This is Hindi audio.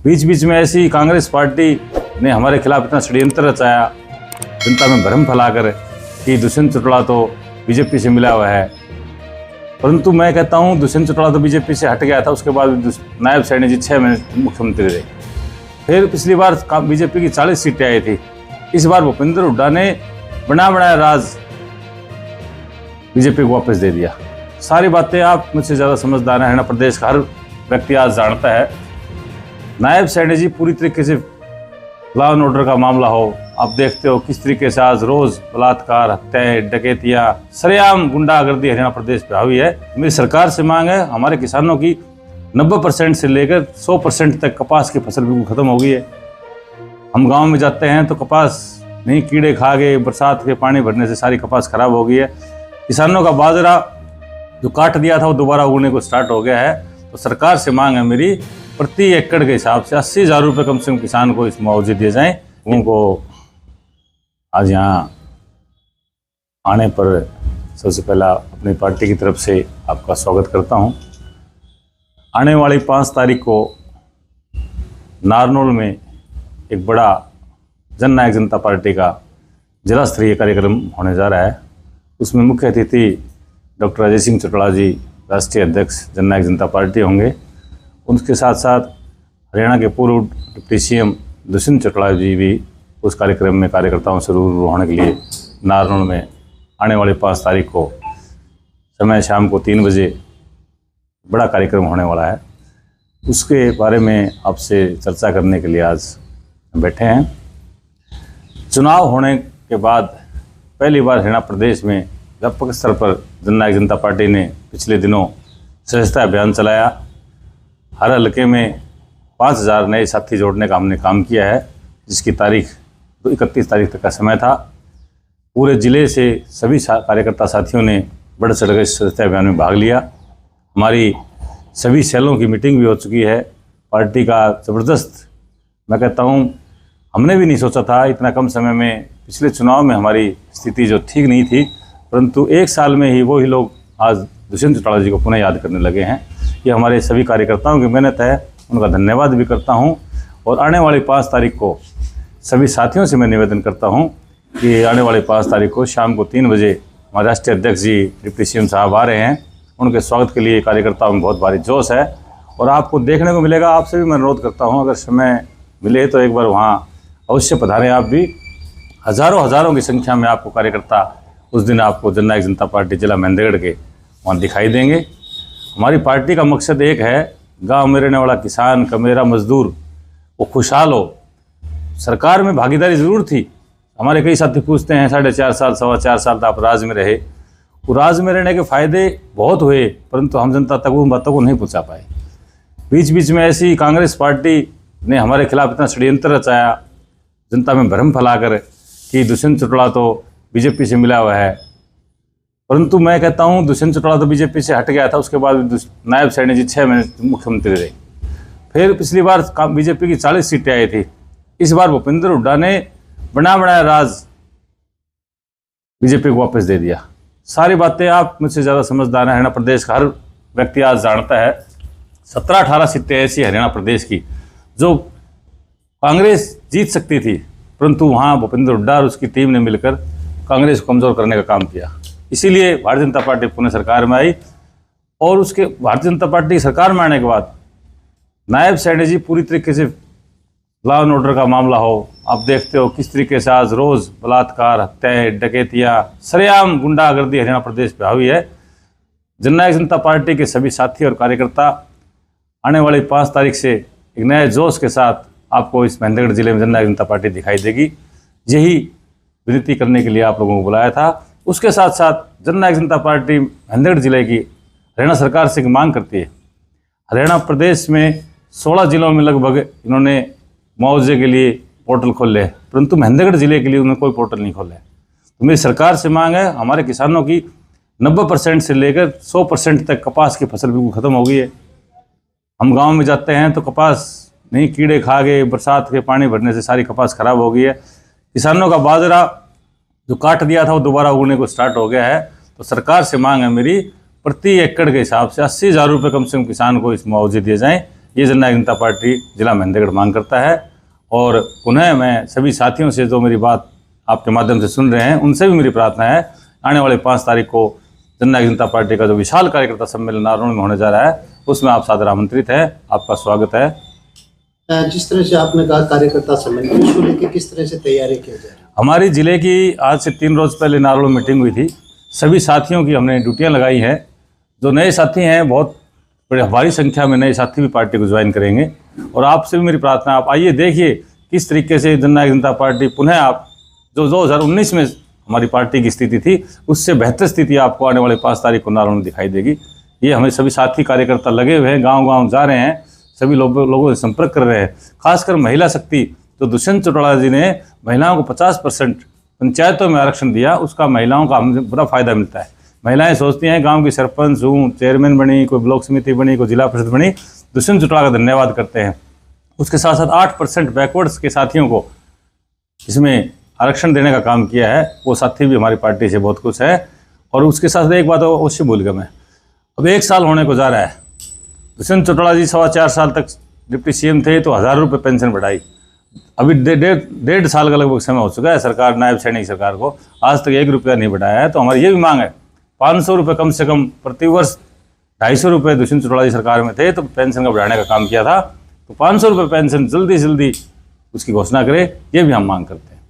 बीच बीच में ऐसी कांग्रेस पार्टी ने हमारे खिलाफ इतना षड्यंत्र रचाया, जनता में भ्रम फैलाकर कि दुष्यंत चौटाला तो बीजेपी से मिला हुआ है। परंतु मैं कहता हूं दुष्यंत चौटाला तो बीजेपी से हट गया था, उसके बाद नायब सैनी जी 6 महीने मुख्यमंत्री रहे। फिर पिछली बार बीजेपी की 40 सीटें आई थी। इस बार भूपेंद्र हुड्डा ने बना बनाया राज बीजेपी को वापस दे दिया। सारी बातें आप मुझसे ज़्यादा समझदार हैं, हरियाणा प्रदेश का हर व्यक्ति आज जानता है। नायब सैनी जी पूरी तरीके से लॉ एंड ऑर्डर का मामला हो, आप देखते हो किस तरीके से आज रोज बलात्कार, हत्याएं, डकैतियां, सरेआम गुंडागर्दी हरियाणा प्रदेश पे हावी है। मेरी सरकार से मांग है, हमारे किसानों की 90% से लेकर 100% तक कपास की फसल बिल्कुल खत्म हो गई है। हम गांव में जाते हैं तो कपास नहीं, कीड़े खा गए, बरसात के पानी भरने से सारी कपास खराब हो गई है। किसानों का बाजरा जो काट दिया था वो दोबारा उगने को स्टार्ट हो गया है। तो सरकार से मांग है मेरी, प्रति एकड़ के हिसाब से 80,000 रुपये कम से कम किसान को इस मुआवजे दिए जाएं। उनको आज यहाँ आने पर सबसे पहला अपनी पार्टी की तरफ से आपका स्वागत करता हूँ। आने वाली 5 तारीख को नारनौल में एक बड़ा जननायक जनता पार्टी का जिला स्तरीय कार्यक्रम होने जा रहा है। उसमें मुख्य अतिथि डॉक्टर अजय सिंह चौटाला जी, राष्ट्रीय अध्यक्ष जननायक जनता पार्टी होंगे। उनके साथ साथ हरियाणा के पूर्व डिप्टी सीएम दुष्यंत चौटाला जी भी उस कार्यक्रम में कार्यकर्ताओं से रूबरू होने के लिए नारनौल में आने वाली 5 तारीख को समय शाम को 3 बजे बड़ा कार्यक्रम होने वाला है। उसके बारे में आपसे चर्चा करने के लिए आज बैठे हैं। चुनाव होने के बाद पहली बार हरियाणा प्रदेश में व्यापक स्तर पर जननायक जनता पार्टी ने पिछले दिनों सदस्यता अभियान चलाया। हर हल्के में 5,000 नए साथी जोड़ने का हमने काम किया है, जिसकी तारीख 31 तारीख तक का समय था। पूरे ज़िले से सभी कार्यकर्ता साथियों ने बढ़ चढ़ कर इस सदस्यता अभियान में भाग लिया। हमारी सभी सेलों की मीटिंग भी हो चुकी है। पार्टी का ज़बरदस्त, मैं कहता हूँ हमने भी नहीं सोचा था इतना कम समय में। पिछले चुनाव में हमारी स्थिति जो ठीक नहीं थी, परंतु 1 साल में ही वही लोग आज दुष्यंत चौटाला जी को पुनः याद करने लगे हैं। ये हमारे सभी कार्यकर्ताओं की मेहनत है, उनका धन्यवाद भी करता हूँ। और आने वाली 5 तारीख को सभी साथियों से मैं निवेदन करता हूँ कि आने वाली 5 तारीख को शाम को 3 बजे हमारे राष्ट्रीय अध्यक्ष जी डिप्टी सीएम साहब आ रहे हैं। उनके स्वागत के लिए कार्यकर्ताओं में बहुत भारी जोश है और आपको देखने को मिलेगा। आपसे भी मैं अनुरोध करता हूँ, अगर समय मिले तो एक बार वहाँ अवश्य पधारें। आप भी हज़ारों की संख्या में आपको कार्यकर्ता उस दिन आपको जननायक जनता पार्टी जिला महेंद्रगढ़ के वहाँ दिखाई देंगे। हमारी पार्टी का मकसद एक है, गांव में रहने वाला किसान, कमेरा मजदूर वो खुशहाल हो। सरकार में भागीदारी ज़रूर थी। हमारे कई साथी पूछते हैं 4.5 साल 4.25 साल तक आप राज में रहे, वो राज में रहने के फ़ायदे बहुत हुए, परंतु हम जनता तक उन बातों को नहीं पहुँचा पाए। बीच बीच में ऐसी कांग्रेस पार्टी ने हमारे खिलाफ इतना षड्यंत्र रचाया, जनता में भ्रम फैलाकर कि दुष्यंत चौटाला तो बीजेपी से मिला हुआ है। परंतु मैं कहता हूं दुष्यंत चौटाला तो बीजेपी से हट गया था, उसके बाद नायब सैनी जी 6 महीने मुख्यमंत्री रहे। फिर पिछली बार बीजेपी की 40 सीटें आई थी। इस बार भूपेंद्र हुड्डा ने बना बनाया राज बीजेपी को वापस दे दिया। सारी बातें आप मुझसे ज़्यादा समझदार हैं, हरियाणा प्रदेश का हर व्यक्ति आज जानता है। 17-18 सीटें ऐसी हरियाणा प्रदेश की जो कांग्रेस जीत सकती थी, परंतु वहाँ भूपेंद्र हुड्डा और उसकी टीम ने मिलकर कांग्रेस को कमज़ोर करने का काम किया। इसीलिए भारतीय जनता पार्टी पुनः सरकार में आई और उसके भारतीय जनता पार्टी की सरकार में आने के बाद नायब सैनी जी पूरी तरीके से लॉ एंड ऑर्डर का मामला हो, आप देखते हो किस तरीके से आज रोज बलात्कार, हत्याएं, डकैतियां, सरेआम गुंडागर्दी हरियाणा प्रदेश पे हावी है। जननायक जनता पार्टी के सभी साथी और कार्यकर्ता आने वाली 5 तारीख से एक नए जोश के साथ आपको इस महेंद्रगढ़ जिले में जननायक जनता पार्टी दिखाई देगी। यही विनती करने के लिए आप लोगों को बुलाया था। उसके साथ साथ जननायक जनता पार्टी महेंद्रगढ़ जिले की हरियाणा सरकार से एक मांग करती है। हरियाणा प्रदेश में 16 जिलों में लगभग इन्होंने मुआवजे के लिए पोर्टल खोले, परंतु महेंद्रगढ़ जिले के लिए उन्होंने कोई पोर्टल नहीं खोले। तो मेरी सरकार से मांग है, हमारे किसानों की 90% से लेकर 100% तक कपास की फसल बिल्कुल ख़त्म हो गई है। हम गांव में जाते हैं तो कपास नहीं, कीड़े खा गए, बरसात के पानी भरने से सारी कपास खराब हो गई है। किसानों का बाजरा जो काट दिया था वो दोबारा उगने को स्टार्ट हो गया है। तो सरकार से मांग है मेरी, प्रति एकड़ के हिसाब से 80,000 रुपये कम से कम किसान को इस मुआवजे दिए जाएं। ये जननायक जनता पार्टी जिला महेंद्रगढ़ मांग करता है। और पुनः मैं सभी साथियों से जो मेरी बात आपके माध्यम से सुन रहे हैं उनसे भी मेरी प्रार्थना है, आने वाले 5 तारीख को जननायक जनता पार्टी का जो विशाल कार्यकर्ता सम्मेलन नारनौल में होने जा रहा है उसमें आप सादर आमंत्रित हैं। आपका स्वागत है। जिस तरह से आपने कहा कार्यकर्ता सम्मेलन, उसको लेकर किस तरह से तैयारी की जाए? हमारी जिले की आज से 3 रोज पहले नारनौल में मीटिंग हुई थी। सभी साथियों की हमने ड्यूटियां लगाई हैं। जो नए साथी हैं, बहुत बड़े भारी संख्या में नए साथी भी पार्टी को ज्वाइन करेंगे। और आपसे भी मेरी प्रार्थना, आप आइए देखिए किस तरीके से जननायक जनता पार्टी पुनः आप जो 2019 में हमारी पार्टी की स्थिति थी उससे बेहतर स्थिति आपको आने वाले 5 तारीख को नारनौल में दिखाई देगी। ये हमें सभी साथी कार्यकर्ता लगे हुए हैं, गांव-गांव जा रहे हैं, सभी लोगों से संपर्क कर रहे हैं। खासकर महिला शक्ति जो दुष्यंत चौटाला जी ने महिलाओं को 50% पंचायतों में आरक्षण दिया, उसका महिलाओं का हमें बड़ा फायदा मिलता है। महिलाएं सोचती हैं गांव की सरपंच हूँ, चेयरमैन बनी, कोई ब्लॉक समिति बनी, कोई जिला परिषद बनी, दुष्यंत चौटाला का धन्यवाद करते हैं। उसके साथ साथ 8% बैकवर्ड्स के साथियों को इसमें आरक्षण देने का काम किया है। वो साथी भी हमारी पार्टी से बहुत खुश है। और उसके साथ एक बात अवश्य भूल गया मैं, अब 1 साल होने को जा रहा है। दुष्यंत चौटाला जी 4.25 साल तक डिप्टी सीएम थे तो 1000 रुपये पेंशन बढ़ाई। अभी 1.5 साल का लगभग समय हो चुका है सरकार, नायब सैनिक सरकार को, आज तक 1 रुपया नहीं बढ़ाया है। तो हमारी ये भी मांग है 500 रुपये कम से कम प्रति वर्ष, 250 रुपये दुष्यंत चौटाला जी सरकार में थे तो पेंशन का बढ़ाने का काम किया था। तो 500 रुपये पेंशन जल्दी से जल्दी उसकी घोषणा करे, ये भी हम मांग करते हैं।